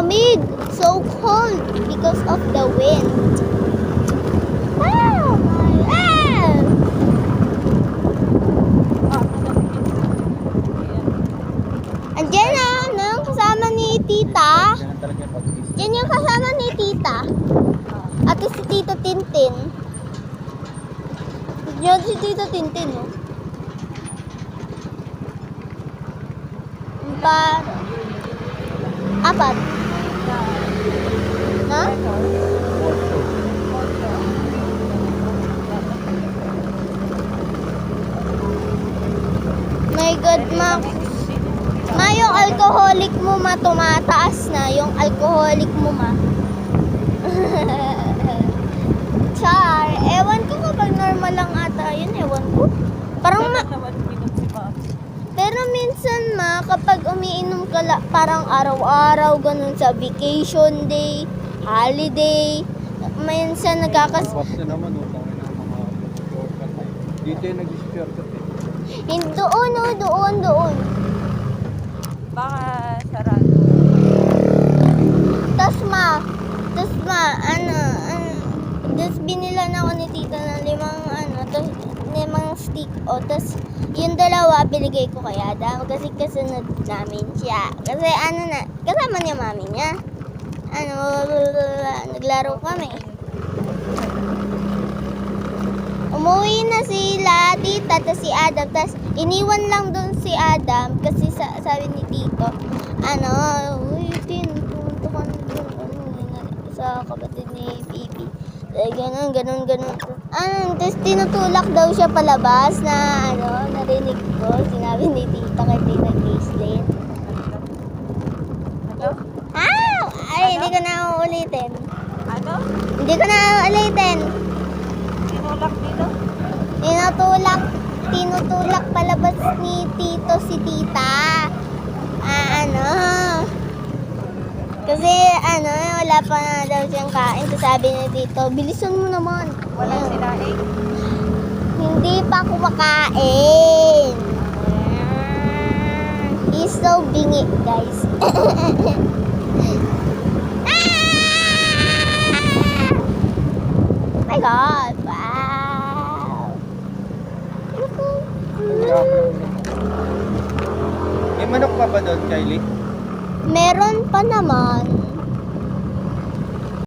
lamig. So cold because of the wind. Wow! Ah! Andiyan na, no? Kasama ni tita. Yan yung kasama ni tita. At si Tito Tintin. Yan si Tito Tintin, no? Apat. Ha? My God, Ma, yung alcoholic mo, Ma, tumataas na. Yung alcoholic mo, Ma. Char, ewan ko kapag normal lang ata yun, ewan ko. Parang pero minsan, Ma, kapag umiinom ka parang araw-araw, ganun sa vacation day, holiday, minsan nagkakas... Basta naman, utang na mga dito yung nag-shortcut eh. Doon. Baka sarado. Tas ma, tas binilan ako ni tita ng limang stick, tas yung dalawa binigay ko kay Adam kasi kasunod namin siya. Kasi kasama niya mami niya. Naglaro kami. Umuwi na sila, tita, tas si Adam, tas iniwan lang doon si Adam kasi sabi ni tito, uy, pumunta ka na doon, sa kapatid ni Bibi. Ganun. Tapos tinutulak daw siya palabas na, narinig ko, sinabi ni tita kay Tita Gracelyn. Ay, hindi ko na uulitin. Hindi ko na uulitin. Tinulak dito? Tinutulak palabas ni tito si tita. Kasi wala pa na daw siyang kain. So sabi ni tito, bilisan mo naman. Walang sinaing? Hindi pa kumakain. He's so bingi, guys. My God, wow. May manok pa ba doon, Kylie? Meron pa naman.